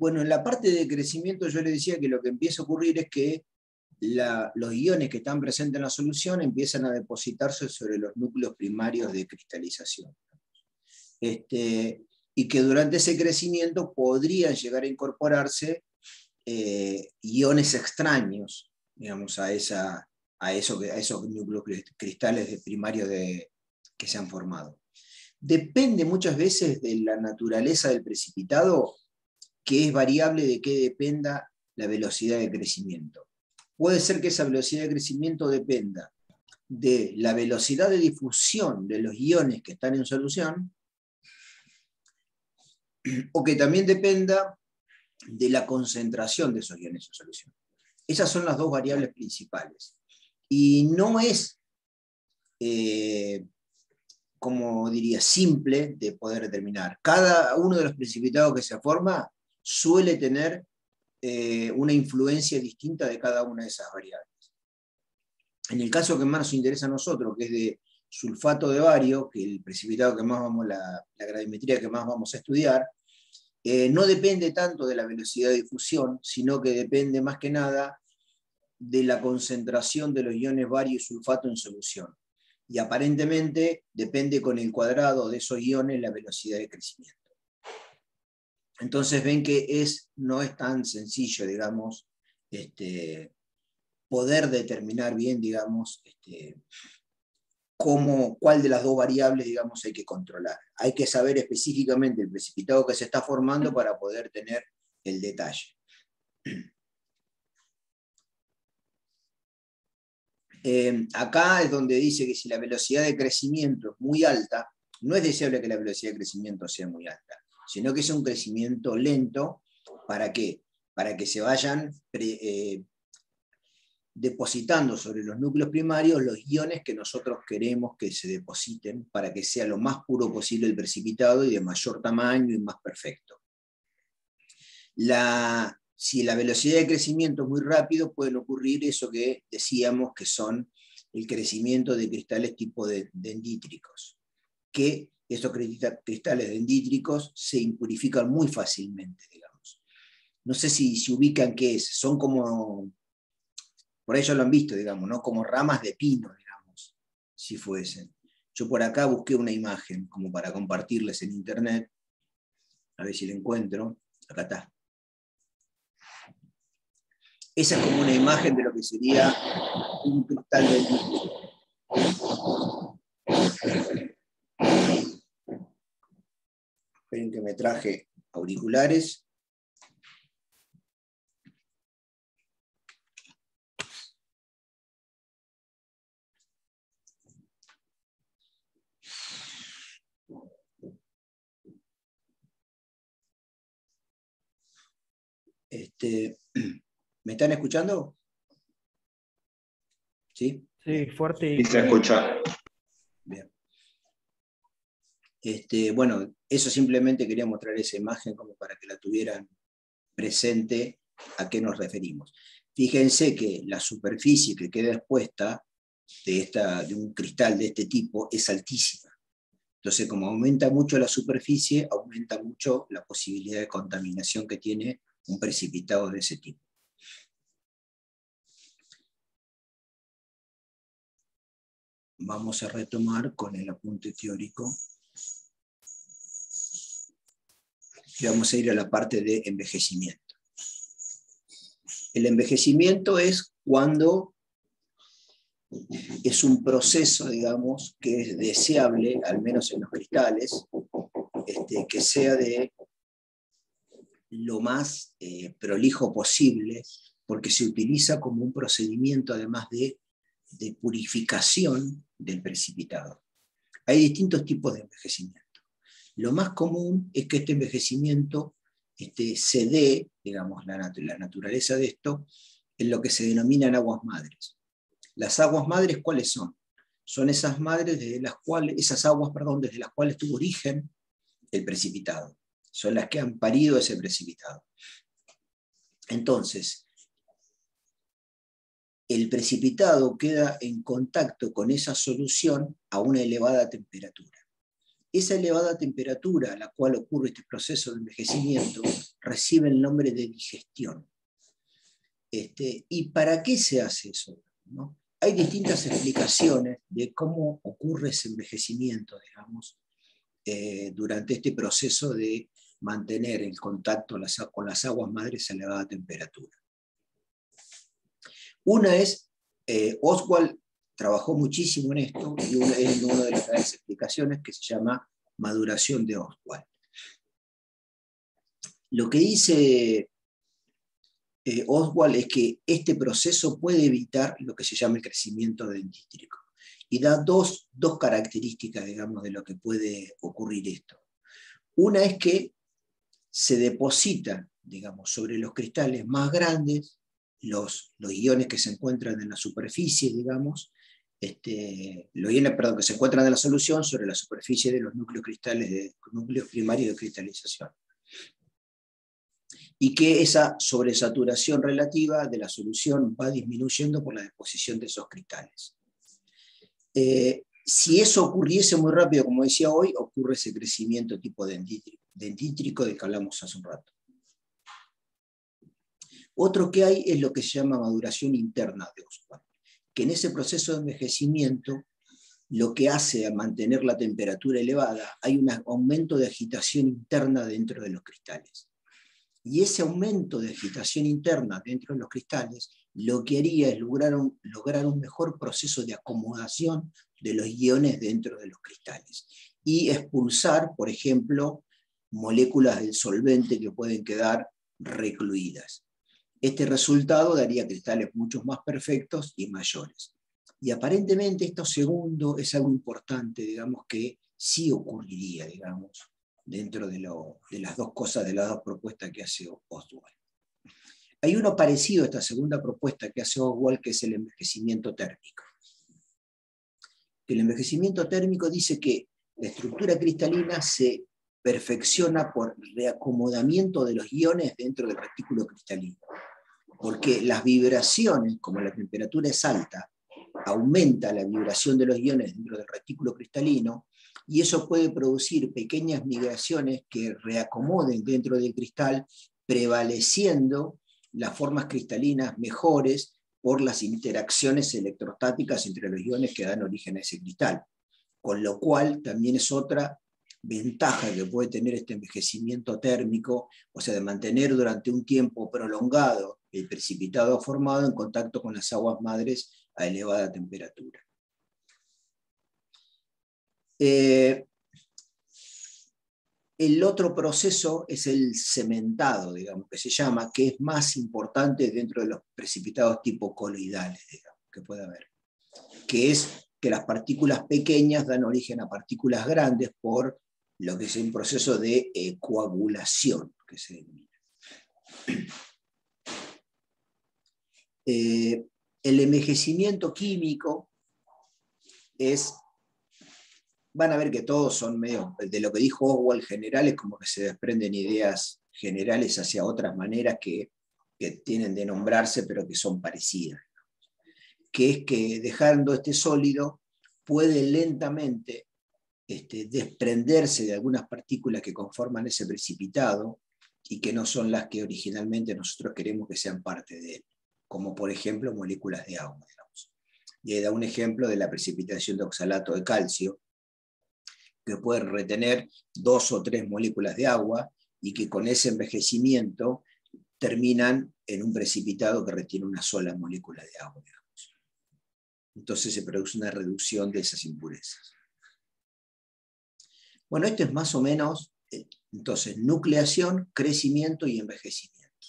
Bueno, en la parte de crecimiento yo le decía que lo que empieza a ocurrir es que los iones que están presentes en la solución empiezan a depositarse sobre los núcleos primarios de cristalización. Y que durante ese crecimiento podrían llegar a incorporarse iones extraños, digamos, a esos núcleos cristales primarios que se han formado. Depende muchas veces de la naturaleza del precipitado, que es variable de que dependa la velocidad de crecimiento. Puede ser que esa velocidad de crecimiento dependa de la velocidad de difusión de los iones que están en solución, o que también dependa de la concentración de esos iones en solución. Esas son las dos variables principales. Y no es, como diría, simple de poder determinar. Cada uno de los precipitados que se forma suele tener una influencia distinta de cada una de esas variables. En el caso que más nos interesa a nosotros, que es de sulfato de bario, que es el precipitado que más la gravimetría que más vamos a estudiar, no depende tanto de la velocidad de difusión, sino que depende más que nada de la concentración de los iones bario y sulfato en solución. Y aparentemente depende con el cuadrado de esos iones la velocidad de crecimiento. Entonces ven que no es tan sencillo, digamos, poder determinar bien, digamos, cuál de las dos variables, digamos, hay que controlar. Hay que saber específicamente el precipitado que se está formando para poder tener el detalle. Acá es donde dice que si la velocidad de crecimiento es muy alta, no es deseable que la velocidad de crecimiento sea muy alta, sino que es un crecimiento lento. ¿Para qué? Para que se vayan depositando sobre los núcleos primarios los iones que nosotros queremos que se depositen para que sea lo más puro posible el precipitado y de mayor tamaño y más perfecto. Si la velocidad de crecimiento es muy rápido, pueden ocurrir eso que decíamos que son el crecimiento de cristales tipo dendríticos, que estos cristales dendríticos se impurifican muy fácilmente, digamos. No sé si se ubican qué es, son como, por ahí ya lo han visto, digamos, ¿no? Como ramas de pino, digamos, si fuesen. Yo por acá busqué una imagen como para compartirles en internet, a ver si la encuentro. Acá está. Esa es como una imagen de lo que sería un cristal dendrítico. Esperen que me traje auriculares. ¿Me están escuchando? ¿Sí? Sí, fuerte. Y se escucha. Bien. Bueno, eso simplemente quería mostrar esa imagen como para que la tuvieran presente a qué nos referimos. Fíjense que la superficie que queda expuesta de un cristal de este tipo es altísima. Entonces, como aumenta mucho la superficie, aumenta mucho la posibilidad de contaminación que tiene un precipitado de ese tipo. Vamos a retomar con el apunte teórico. Y vamos a ir a la parte de envejecimiento. El envejecimiento es cuando es un proceso, digamos, que es deseable, al menos en los cristales, que sea de lo más prolijo posible, porque se utiliza como un procedimiento, además de purificación del precipitado. Hay distintos tipos de envejecimiento. Lo más común es que este envejecimiento se dé, digamos, la naturaleza de esto, en lo que se denominan aguas madres. Las aguas madres, ¿cuáles son? Son esas madres desde las cuales, desde las cuales tuvo origen el precipitado. Son las que han parido ese precipitado. Entonces, el precipitado queda en contacto con esa solución a una elevada temperatura. esa elevada temperatura a la cual ocurre este proceso de envejecimiento recibe el nombre de digestión. ¿Y para qué se hace eso? ¿No? Hay distintas explicaciones de cómo ocurre ese envejecimiento, digamos, durante este proceso de mantener el contacto con las aguas madres a elevada temperatura. Una es, Ostwald trabajó muchísimo en esto, y es una de las grandes explicaciones que se llama maduración de Ostwald. Lo que dice Ostwald es que este proceso puede evitar lo que se llama el crecimiento dendrítico, y da dos características, digamos, de lo que puede ocurrir esto. Una es que se deposita, digamos, sobre los cristales más grandes los iones que se encuentran en la superficie, digamos, los iones, perdón, que se encuentran en la solución sobre la superficie de los núcleos primarios de cristalización. Y que esa sobresaturación relativa de la solución va disminuyendo por la deposición de esos cristales. Si eso ocurriese muy rápido, como decía hoy, ocurre ese crecimiento tipo dendrítico del que hablamos hace un rato. Otro que hay es lo que se llama maduración interna de Ostwald, que en ese proceso de envejecimiento lo que hace a mantener la temperatura elevada, hay un aumento de agitación interna dentro de los cristales. Y ese aumento de agitación interna dentro de los cristales lo que haría es lograr un mejor proceso de acomodación de los iones dentro de los cristales y expulsar, por ejemplo, moléculas del solvente que pueden quedar recluidas. Este resultado daría cristales mucho más perfectos y mayores. Y aparentemente esto segundo es algo importante, digamos, que sí ocurriría, digamos, dentro de las dos cosas, de las dos propuestas que hace Ostwald. Hay uno parecido a esta segunda propuesta que hace Ostwald, que es el envejecimiento térmico. El envejecimiento térmico dice que la estructura cristalina se perfecciona por reacomodamiento de los iones dentro del retículo cristalino. Porque las vibraciones, como la temperatura es alta, aumenta la vibración de los iones dentro del retículo cristalino, y eso puede producir pequeñas migraciones que reacomoden dentro del cristal, prevaleciendo las formas cristalinas mejores por las interacciones electrostáticas entre los iones que dan origen a ese cristal. Con lo cual también es otra ventaja que puede tener este envejecimiento térmico, o sea, de mantener durante un tiempo prolongado el precipitado formado en contacto con las aguas madres a elevada temperatura. El otro proceso es el cementado, digamos, que se llama, que es más importante dentro de los precipitados tipo coloidales, digamos, que puede haber, que es que las partículas pequeñas dan origen a partículas grandes por lo que es un proceso de coagulación, que se denomina. El envejecimiento químico es, van a ver que todos son medio, de lo que dijo Ostwald generales, como que se desprenden ideas generales hacia otras maneras que tienen de nombrarse, pero que son parecidas. Que es que dejando este sólido puede lentamente desprenderse de algunas partículas que conforman ese precipitado y que no son las que originalmente nosotros queremos que sean parte de él, como por ejemplo moléculas de agua, digamos. Y ahí da un ejemplo de la precipitación de oxalato de calcio, que pueden retener 2 o 3 moléculas de agua y que con ese envejecimiento terminan en un precipitado que retiene una sola molécula de agua, digamos. Entonces se produce una reducción de esas impurezas. Bueno, esto es más o menos, entonces, nucleación, crecimiento y envejecimiento.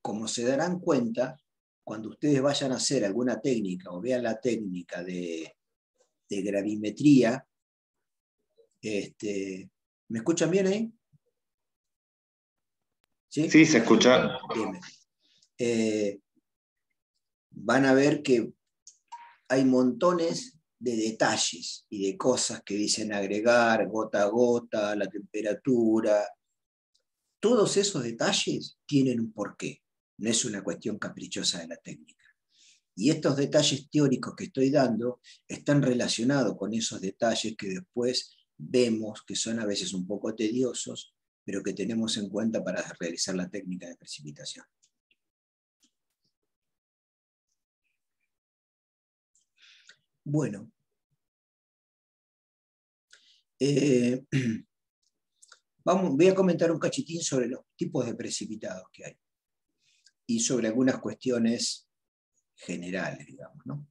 Como se darán cuenta, cuando ustedes vayan a hacer alguna técnica o vean la técnica de gravimetría, ¿me escuchan bien ahí? ¿Sí? Sí, se escucha. Bien. Van a ver que hay montones de detalles y de cosas que dicen agregar, gota a gota, la temperatura. Todos esos detalles tienen un porqué, no es una cuestión caprichosa de la técnica. Y estos detalles teóricos que estoy dando están relacionados con esos detalles que después vemos que son a veces un poco tediosos, pero que tenemos en cuenta para realizar la técnica de precipitación. Bueno, voy a comentar un cachitín sobre los tipos de precipitados que hay y sobre algunas cuestiones generales, digamos, ¿no?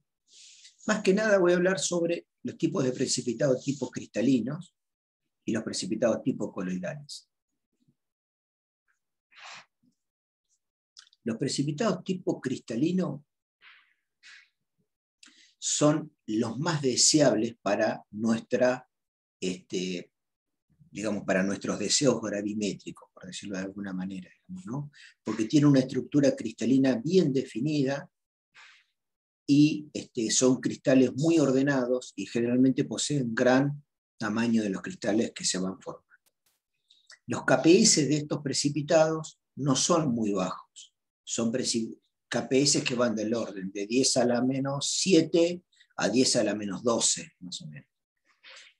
Más que nada voy a hablar sobre los tipos de precipitados tipo cristalinos y los precipitados tipo coloidales. Los precipitados tipo cristalino son los más deseables para digamos, para nuestros deseos gravimétricos, por decirlo de alguna manera, digamos, ¿no? Porque tienen una estructura cristalina bien definida y son cristales muy ordenados y generalmente poseen gran tamaño de los cristales que se van formando. Los KPS de estos precipitados no son muy bajos, son KPS que van del orden de 10 a la menos 7 a 10 a la menos 12, más o menos.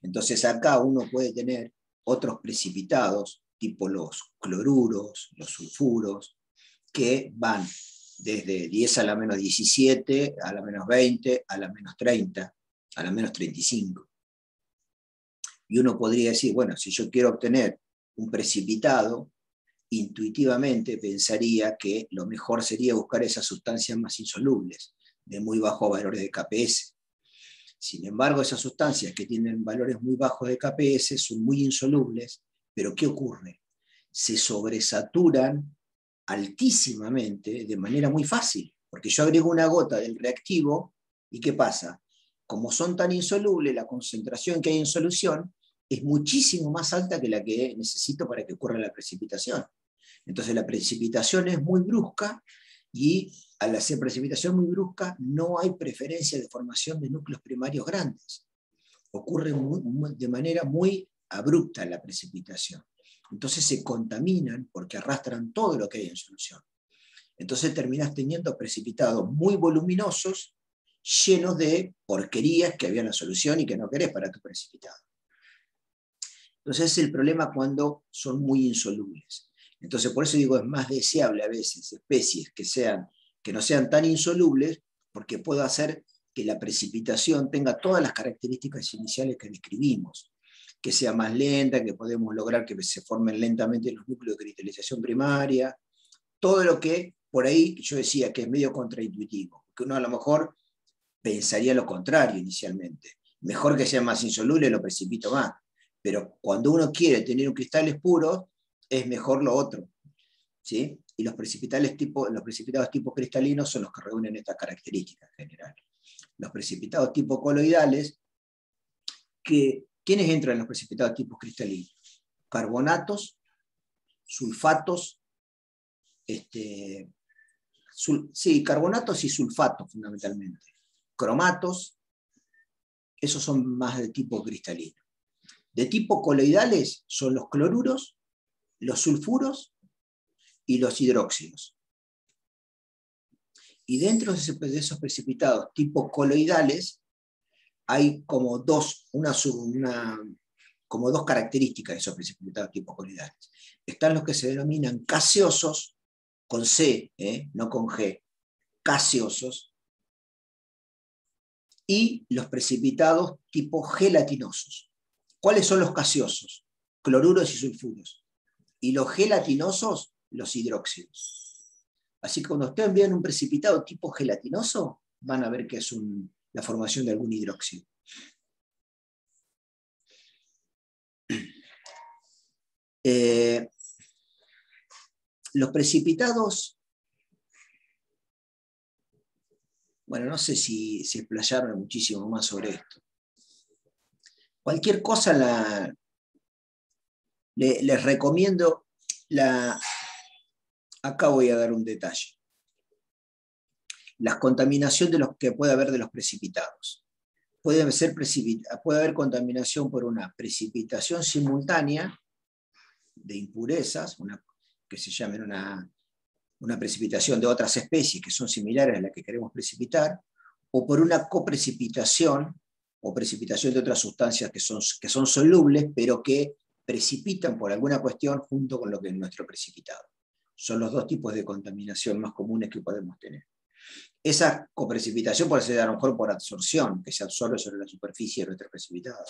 Entonces acá uno puede tener otros precipitados, tipo los cloruros, los sulfuros, que van desde 10 a la menos 17, a la menos 20, a la menos 30, a la menos 35. Y uno podría decir, bueno, si yo quiero obtener un precipitado, intuitivamente pensaría que lo mejor sería buscar esas sustancias más insolubles, de muy bajos valores de KPS. Sin embargo, esas sustancias que tienen valores muy bajos de KPS son muy insolubles, pero ¿qué ocurre? Se sobresaturan altísimamente de manera muy fácil, porque yo agrego una gota del reactivo y ¿qué pasa? Como son tan insolubles, la concentración que hay en solución es muchísimo más alta que la que necesito para que ocurra la precipitación. Entonces la precipitación es muy brusca y al hacer precipitación muy brusca no hay preferencia de formación de núcleos primarios grandes. Ocurre de manera muy abrupta la precipitación. Entonces se contaminan porque arrastran todo lo que hay en solución. Entonces terminás teniendo precipitados muy voluminosos, llenos de porquerías que había en la solución y que no querés para tu precipitado. Entonces es el problema cuando son muy insolubles. Entonces por eso digo, es más deseable a veces especies que no sean tan insolubles, porque puedo hacer que la precipitación tenga todas las características iniciales que describimos, que sea más lenta, que podemos lograr que se formen lentamente los núcleos de cristalización primaria, todo lo que por ahí yo decía que es medio contraintuitivo, que uno a lo mejor pensaría lo contrario inicialmente. Mejor que sea más insoluble, lo precipito más. Pero cuando uno quiere tener cristales puros, es mejor lo otro, ¿sí? Y los precipitados tipo cristalinos son los que reúnen estas características generales. Los precipitados tipo coloidales, ¿quiénes entran en los precipitados tipo cristalinos? Carbonatos, sulfatos, carbonatos y sulfatos fundamentalmente. Cromatos, esos son más de tipo cristalino. De tipo coloidales son los cloruros, los sulfuros y los hidróxidos. Y dentro de esos precipitados tipo coloidales hay como dos características de esos precipitados tipo coloidales. Están los que se denominan gaseosos, con C, no con G, gaseosos, y los precipitados tipo gelatinosos. ¿Cuáles son los gaseosos? Cloruros y sulfuros. Y los gelatinosos, los hidróxidos. Así que cuando ustedes vean un precipitado tipo gelatinoso, van a ver que es la formación de algún hidróxido. Los precipitados, bueno, no sé si explayarme muchísimo más sobre esto. Cualquier cosa les recomiendo, acá voy a dar un detalle. La contaminación que puede haber de los precipitados. Puede haber contaminación por una precipitación simultánea de impurezas, que se llame una precipitación de otras especies que son similares a la que queremos precipitar, o por una coprecipitación o precipitación de otras sustancias que son solubles, pero que precipitan por alguna cuestión junto con lo que es nuestro precipitado. Son los dos tipos de contaminación más comunes que podemos tener. Esa coprecipitación puede ser a lo mejor por absorción, que se absorbe sobre la superficie de nuestro precipitado.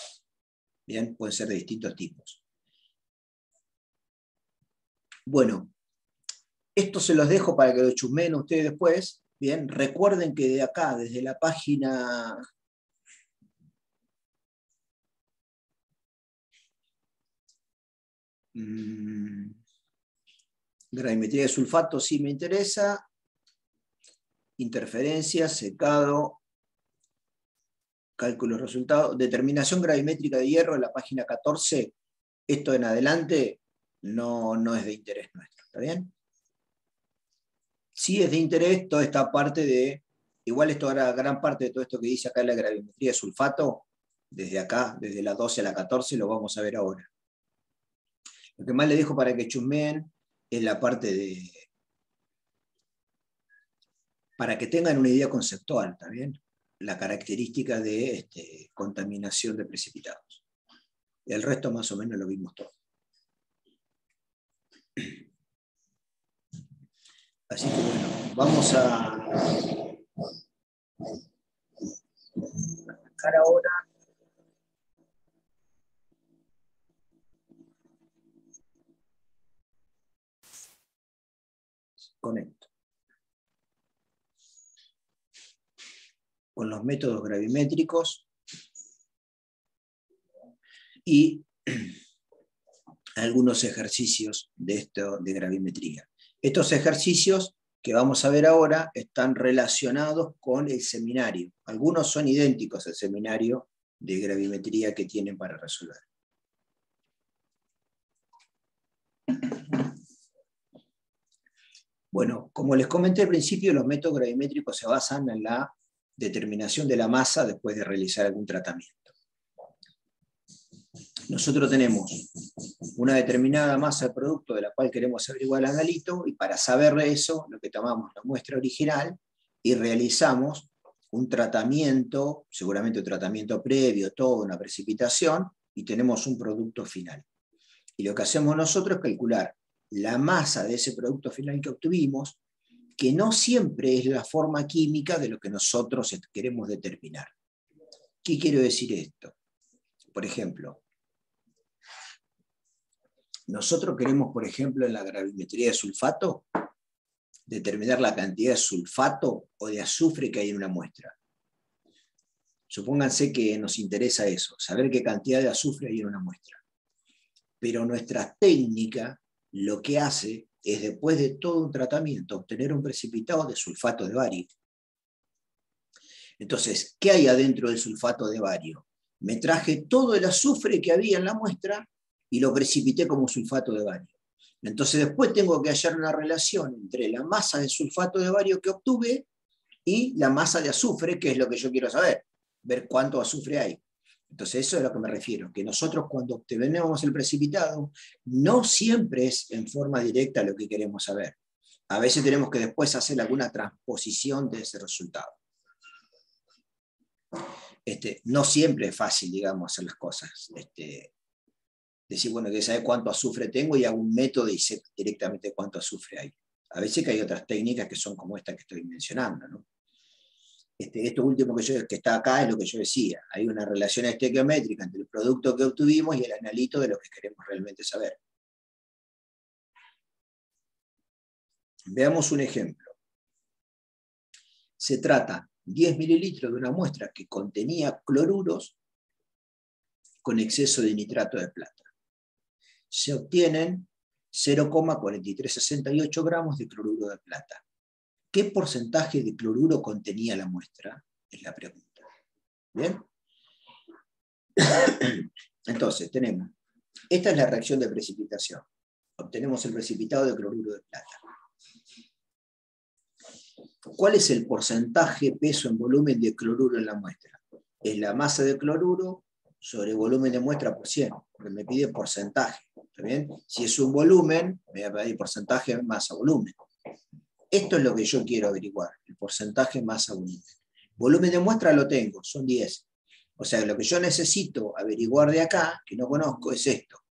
Bien, pueden ser de distintos tipos. Bueno, esto se los dejo para que lo chusmeen ustedes después. Bien, recuerden que de acá, desde la página... gravimetría de sulfato sí me interesa. Interferencia, secado, cálculos resultados, determinación gravimétrica de hierro en la página 14. Esto en adelante no es de interés nuestro, ¿está bien? Sí es de interés toda esta parte de, igual esto ahora, gran parte de todo esto que dice acá en la gravimetría de sulfato, desde acá, desde la 12 a la 14, lo vamos a ver ahora. Lo que más les dejo para que chusmeen es la parte de, para que tengan una idea conceptual, ¿está bien? La característica de contaminación de precipitados. El resto más o menos lo vimos todo. Así que bueno, vamos a arrancar ahora. Conecto. Con los métodos gravimétricos y algunos ejercicios de gravimetría. Estos ejercicios que vamos a ver ahora están relacionados con el seminario. Algunos son idénticos al seminario de gravimetría que tienen para resolver. Bueno, como les comenté al principio, los métodos gravimétricos se basan en la determinación de la masa después de realizar algún tratamiento. Nosotros tenemos una determinada masa de producto de la cual queremos averiguar el analito, y para saber eso, lo que tomamos la muestra original y realizamos un tratamiento, seguramente un tratamiento previo, toda una precipitación, y tenemos un producto final. Y lo que hacemos nosotros es calcular la masa de ese producto final que obtuvimos, que no siempre es la forma química de lo que nosotros queremos determinar. ¿Qué quiero decir esto? Por ejemplo, nosotros queremos, por ejemplo, en la gravimetría de sulfato, determinar la cantidad de sulfato o de azufre que hay en una muestra. Supónganse que nos interesa eso, saber qué cantidad de azufre hay en una muestra. Pero nuestra técnica lo que hace es, después de todo un tratamiento, obtener un precipitado de sulfato de bario. Entonces, ¿qué hay adentro del sulfato de bario? Me traje todo el azufre que había en la muestra y lo precipité como sulfato de bario. Entonces después tengo que hallar una relación entre la masa de sulfato de bario que obtuve y la masa de azufre, que es lo que yo quiero saber, ver cuánto azufre hay. Entonces eso es a lo que me refiero, que nosotros cuando obtenemos el precipitado, no siempre es en forma directa lo que queremos saber. A veces tenemos que después hacer alguna transposición de ese resultado. No siempre es fácil, digamos, hacer las cosas. Decir, bueno, que saber cuánto azufre tengo y hago un método y sé directamente cuánto azufre hay. A veces que hay otras técnicas que son como esta que estoy mencionando, ¿no? Esto último que está acá es lo que yo decía. Hay una relación estequiométrica entre el producto que obtuvimos y el analito de lo que queremos realmente saber. Veamos un ejemplo. Se trata 10 mililitros de una muestra que contenía cloruros con exceso de nitrato de plata. Se obtienen 0,4368 gramos de cloruro de plata. ¿Qué porcentaje de cloruro contenía la muestra? Es la pregunta. ¿Bien? Entonces, tenemos, esta es la reacción de precipitación. Obtenemos el precipitado de cloruro de plata. ¿Cuál es el porcentaje, peso en volumen de cloruro en la muestra? Es la masa de cloruro sobre volumen de muestra por 100, porque me pide porcentaje. ¿Está bien? Si es un volumen, me va a pedir porcentaje masa volumen. Esto es lo que yo quiero averiguar, el porcentaje masa volumen. Volumen de muestra lo tengo, son 10. O sea, lo que yo necesito averiguar de acá, que no conozco, es esto.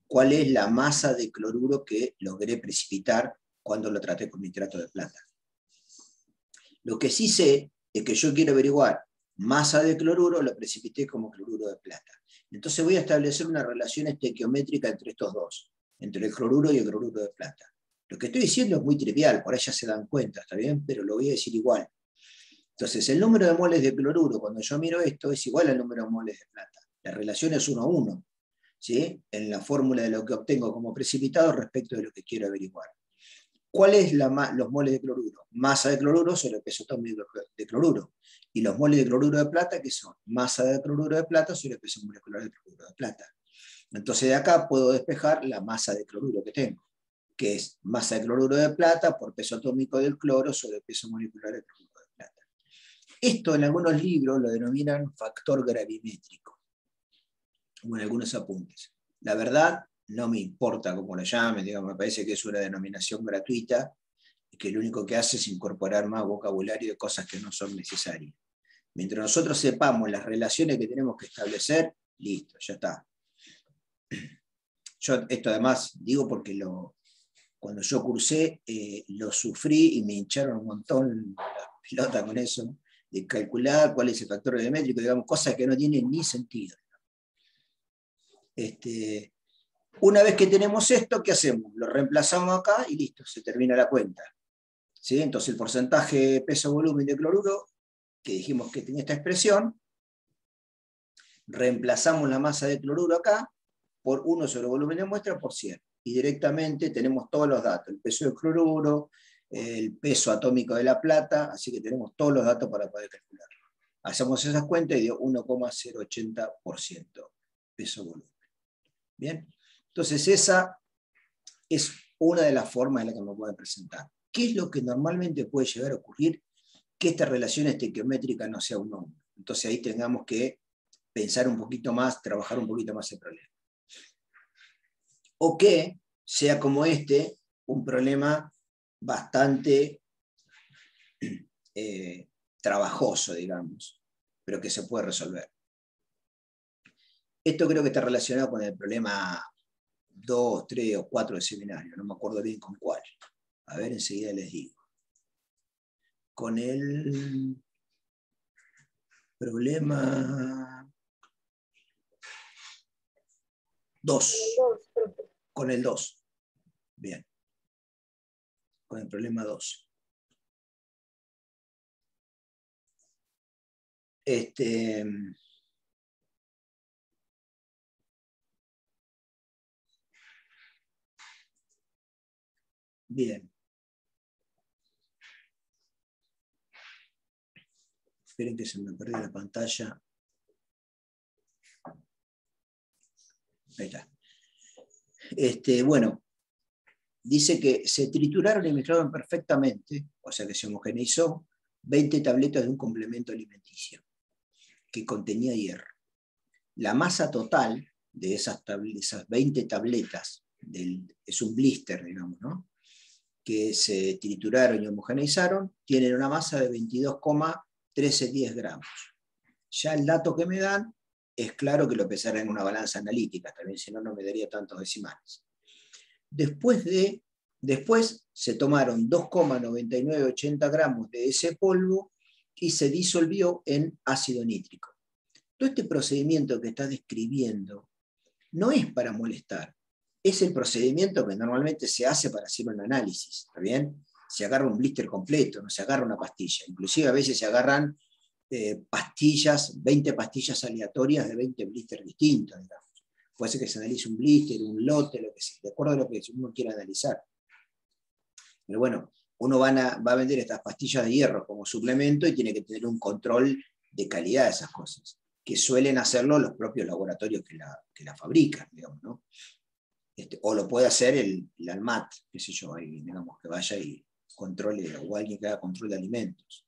¿Cuál es la masa de cloruro que logré precipitar cuando lo traté con nitrato de plata? Lo que sí sé es que yo quiero averiguar masa de cloruro, lo precipité como cloruro de plata. Entonces voy a establecer una relación estequiométrica entre estos dos, entre el cloruro y el cloruro de plata. Lo que estoy diciendo es muy trivial, por ahí ya se dan cuenta, ¿está bien? Pero lo voy a decir igual. Entonces, el número de moles de cloruro, cuando yo miro esto, es igual al número de moles de plata. La relación es 1 a 1, ¿sí? En la fórmula de lo que obtengo como precipitado respecto de lo que quiero averiguar. ¿Cuál es los moles de cloruro? Masa de cloruro sobre el peso atómico de cloruro. Y los moles de cloruro de plata, ¿qué son? Masa de cloruro de plata sobre el peso molecular de cloruro de plata. Entonces, de acá puedo despejar la masa de cloruro que tengo, que es masa de cloruro de plata por peso atómico del cloro sobre el peso molecular del cloruro de plata. Esto en algunos libros lo denominan factor gravimétrico, como en algunos apuntes. La verdad, no me importa cómo lo llamen, digamos, me parece que es una denominación gratuita, que lo único que hace es incorporar más vocabulario de cosas que no son necesarias. Mientras nosotros sepamos las relaciones que tenemos que establecer, listo, ya está. Yo esto además digo porque cuando yo cursé lo sufrí y me hincharon un montón la pelota con eso, de calcular cuál es el factor gravimétrico, digamos, cosas que no tienen ni sentido. Una vez que tenemos esto, ¿qué hacemos? Lo reemplazamos acá y listo, se termina la cuenta. ¿Sí? Entonces el porcentaje peso-volumen de cloruro, que dijimos que tenía esta expresión, reemplazamos la masa de cloruro acá por 1 sobre el volumen de muestra por 100. Y directamente tenemos todos los datos, el peso del cloruro, el peso atómico de la plata, así que tenemos todos los datos para poder calcularlo. Hacemos esas cuentas y dio 1,080% peso-volumen. Bien, entonces esa es una de las formas en las que me pueden presentar. ¿Qué es lo que normalmente puede llegar a ocurrir? Que esta relación estequiométrica no sea un 1. Entonces ahí tengamos que pensar un poquito más, trabajar un poquito más el problema. O que sea como un problema bastante trabajoso, digamos, pero que se puede resolver. Esto creo que está relacionado con el problema 2, 3 o 4 del seminario, no me acuerdo bien con cuál. A ver, enseguida les digo. Con el problema 2. Con el 2. Bien. Con el problema 2. Bien. Esperen que se me perdió la pantalla. Ahí está. Bueno, dice que se trituraron y mezclaron perfectamente, o sea que se homogeneizó 20 tabletas de un complemento alimenticio que contenía hierro. La masa total de esas 20 tabletas, es un blister, digamos, ¿no? Que se trituraron y homogeneizaron, tienen una masa de 22,1310 gramos. Ya el dato que me dan es claro que lo pesará en una balanza analítica, también si no, no me daría tantos decimales. Después se tomaron 2,9980 gramos de ese polvo y se disolvió en ácido nítrico. Todo este procedimiento que está describiendo no es para molestar, es el procedimiento que normalmente se hace para hacer un análisis, ¿está bien? Se agarra un blister completo, no se agarra una pastilla. Inclusive a veces se agarran pastillas, 20 pastillas aleatorias de 20 blisters distintos, digamos. Puede ser que se analice un blister, un lote, lo que sea, de acuerdo a lo que uno quiera analizar. Pero bueno, uno va a vender estas pastillas de hierro como suplemento y tiene que tener un control de calidad de esas cosas, que suelen hacerlo los propios laboratorios que la fabrican, digamos, ¿no? O lo puede hacer el ANMAT, qué sé yo, ahí, digamos, que vaya y controle, o alguien que haga control de alimentos.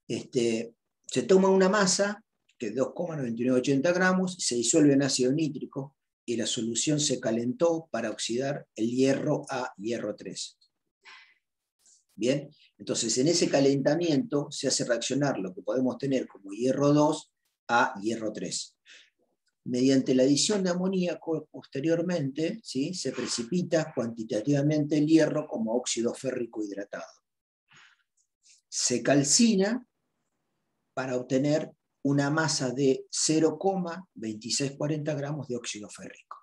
Se toma una masa, que es 2,9980 gramos, se disuelve en ácido nítrico, y la solución se calentó para oxidar el hierro a hierro 3. Bien, entonces en ese calentamiento se hace reaccionar lo que podemos tener como hierro 2 a hierro 3. Mediante la adición de amoníaco, posteriormente, ¿sí?, se precipita cuantitativamente el hierro como óxido férrico hidratado. Se calcina para obtener una masa de 0,2640 gramos de óxido férrico.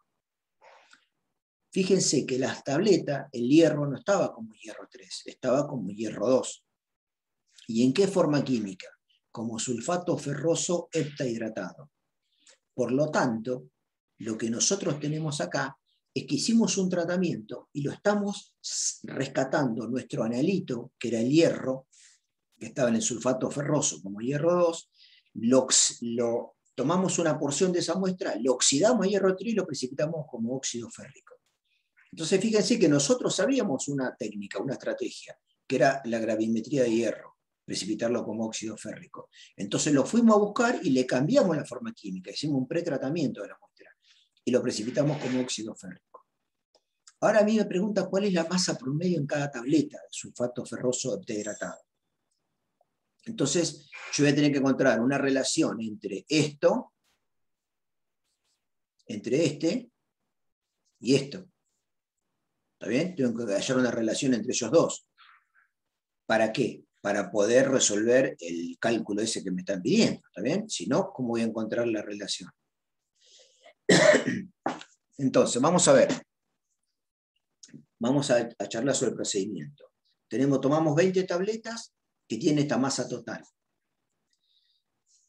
Fíjense que las tabletas, el hierro no estaba como hierro 3, estaba como hierro 2. ¿Y en qué forma química? Como sulfato ferroso heptahidratado. Por lo tanto, lo que nosotros tenemos acá es que hicimos un tratamiento y lo estamos rescatando nuestro analito, que era el hierro, que estaba en el sulfato ferroso como hierro 2, lo tomamos una porción de esa muestra, lo oxidamos a hierro 3 y lo precipitamos como óxido férrico. Entonces fíjense que nosotros sabíamos una técnica, una estrategia, que era la gravimetría de hierro, precipitarlo como óxido férrico. Entonces lo fuimos a buscar y le cambiamos la forma química, hicimos un pretratamiento de la muestra y lo precipitamos como óxido férrico. Ahora a mí me pregunta cuál es la masa promedio en cada tableta de sulfato ferroso heptahidratado. Entonces yo voy a tener que encontrar una relación entre esto, entre este y esto. ¿Está bien? Tengo que hallar una relación entre ellos dos. ¿Para qué? Para poder resolver el cálculo ese que me están pidiendo. ¿Está bien? Si no, ¿cómo voy a encontrar la relación? Entonces, vamos a ver. Vamos a charlar sobre el procedimiento. Tomamos 20 tabletas que tienen esta masa total.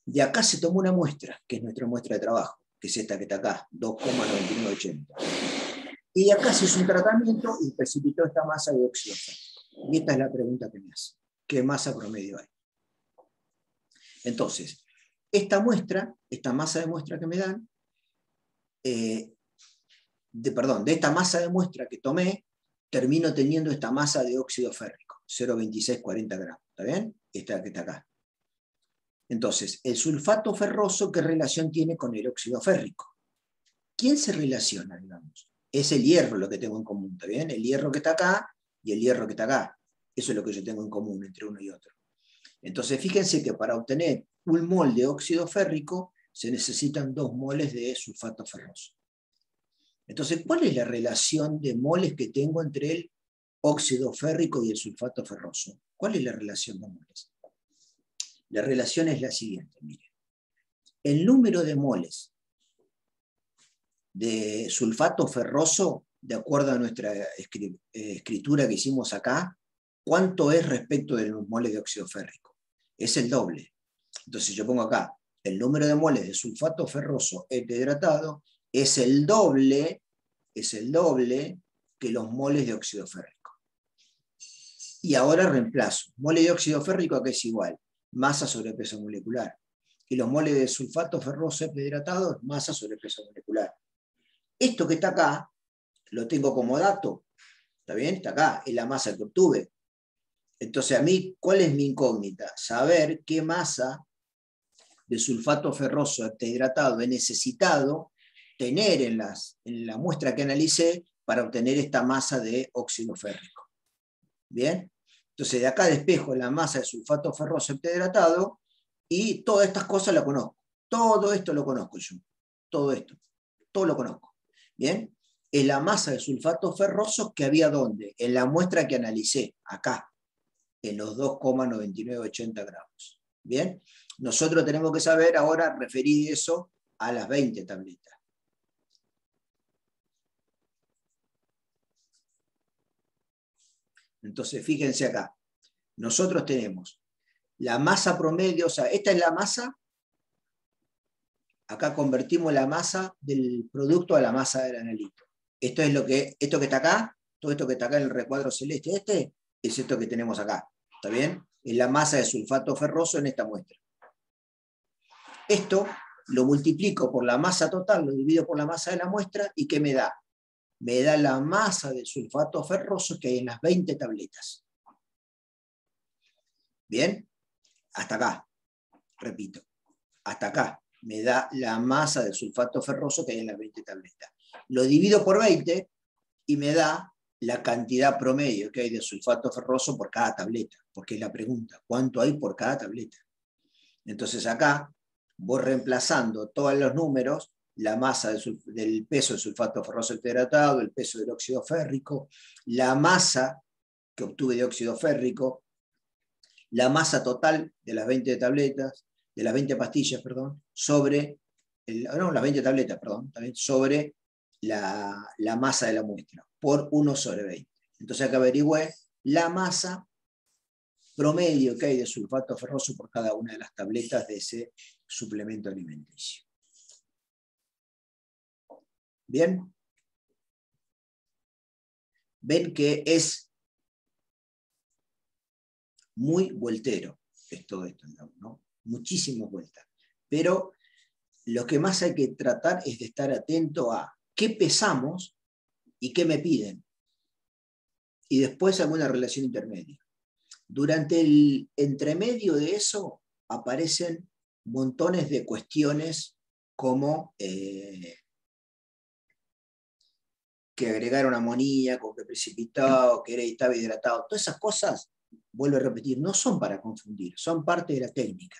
De acá se tomó una muestra, que es nuestra muestra de trabajo, que es esta que está acá, 2,9980. Y de acá se hizo un tratamiento y precipitó esta masa de óxido férrico. Y esta es la pregunta que me hace. ¿Qué masa promedio hay? Entonces, esta masa de muestra que me dan, de esta masa de muestra que tomé, termino teniendo esta masa de óxido férrico, 0,2640 gramos. ¿Está bien? Esta que está acá. Entonces, el sulfato ferroso, ¿qué relación tiene con el óxido férrico? ¿Quién se relaciona, digamos? Es el hierro lo que tengo en común, ¿está bien? El hierro que está acá y el hierro que está acá. Eso es lo que yo tengo en común entre uno y otro. Entonces, fíjense que para obtener 1 mol de óxido férrico se necesitan 2 moles de sulfato ferroso. Entonces, ¿cuál es la relación de moles que tengo entre el óxido férrico y el sulfato ferroso? ¿Cuál es la relación de moles? La relación es la siguiente, miren. El número de moles de sulfato ferroso, de acuerdo a nuestra escritura que hicimos acá, ¿cuánto es respecto de los moles de óxido férrico? Es el doble. Entonces yo pongo acá, el número de moles de sulfato ferroso heptahidratado es el doble que los moles de óxido férrico. Y ahora reemplazo. Mole de óxido férrico acá es igual, masa sobre peso molecular. Y los moles de sulfato ferroso heptahidratado es masa sobre peso molecular. Esto que está acá, lo tengo como dato. ¿Está bien? Está acá, es la masa que obtuve. Entonces, a mí, ¿cuál es mi incógnita? Saber qué masa de sulfato ferroso heptahidratado he necesitado tener en la muestra que analicé para obtener esta masa de óxido férrico. ¿Bien? Entonces, de acá despejo la masa de sulfato ferroso heptahidratado y todas estas cosas las conozco. Todo esto lo conozco yo. Todo esto. Todo lo conozco. ¿Bien? Es la masa de sulfato ferroso que había ¿dónde? En la muestra que analicé, acá, en los 2,9980 gramos. ¿Bien? Nosotros tenemos que saber ahora referir eso a las 20 tabletas. Entonces, fíjense acá. Nosotros tenemos la masa promedio, o sea, esta es la masa. Acá convertimos la masa del producto a la masa del analito. Esto que está acá, todo esto que está acá en el recuadro celeste, es esto que tenemos acá. ¿Está bien? Es la masa de sulfato ferroso en esta muestra. Esto lo multiplico por la masa total, lo divido por la masa de la muestra, ¿y qué me da? Me da la masa de sulfato ferroso que hay en las 20 tabletas. ¿Bien? Hasta acá. Repito. Hasta acá. Me da la masa de sulfato ferroso que hay en las 20 tabletas. Lo divido por 20 y me da la cantidad promedio que hay de sulfato ferroso por cada tableta, porque es la pregunta, ¿cuánto hay por cada tableta? Entonces acá Voy reemplazando todos los números, la masa del peso del sulfato ferroso hidratado, el peso del óxido férrico, la masa que obtuve de óxido férrico, la masa total de las 20 tabletas, de las 20 pastillas, perdón, sobre, las 20 tabletas, perdón, también sobre la masa de la muestra, por 1/20. Entonces acá averigüé la masa promedio que hay de sulfato ferroso por cada una de las tabletas de ese suplemento alimenticio. ¿Bien? Ven que es muy vueltero todo esto, ¿no? Muchísimas vueltas. Pero lo que más hay que tratar es de estar atento a qué pesamos y qué me piden. Y después alguna relación intermedia. Durante el entremedio de eso aparecen montones de cuestiones como que agregaron amoníaco, que precipitado, que estaba hidratado. Todas esas cosas, vuelvo a repetir, no son para confundir, son parte de la técnica.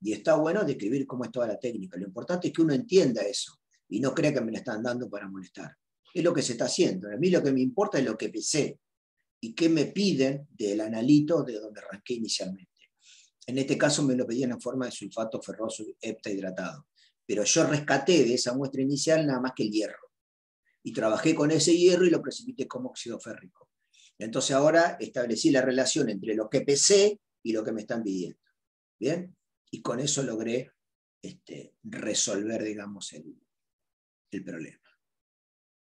Y está bueno describir cómo es toda la técnica. Lo importante es que uno entienda eso y no crea que me la están dando para molestar. Es lo que se está haciendo. A mí lo que me importa es lo que pesé y qué me piden del analito de donde arranqué inicialmente. En este caso me lo pedían en forma de sulfato ferroso heptahidratado. Pero yo rescaté de esa muestra inicial nada más que el hierro. Y trabajé con ese hierro y lo precipité como óxido férrico. Entonces ahora establecí la relación entre lo que pesé y lo que me están pidiendo. ¿Bien? Y con eso logré resolver, digamos, el problema.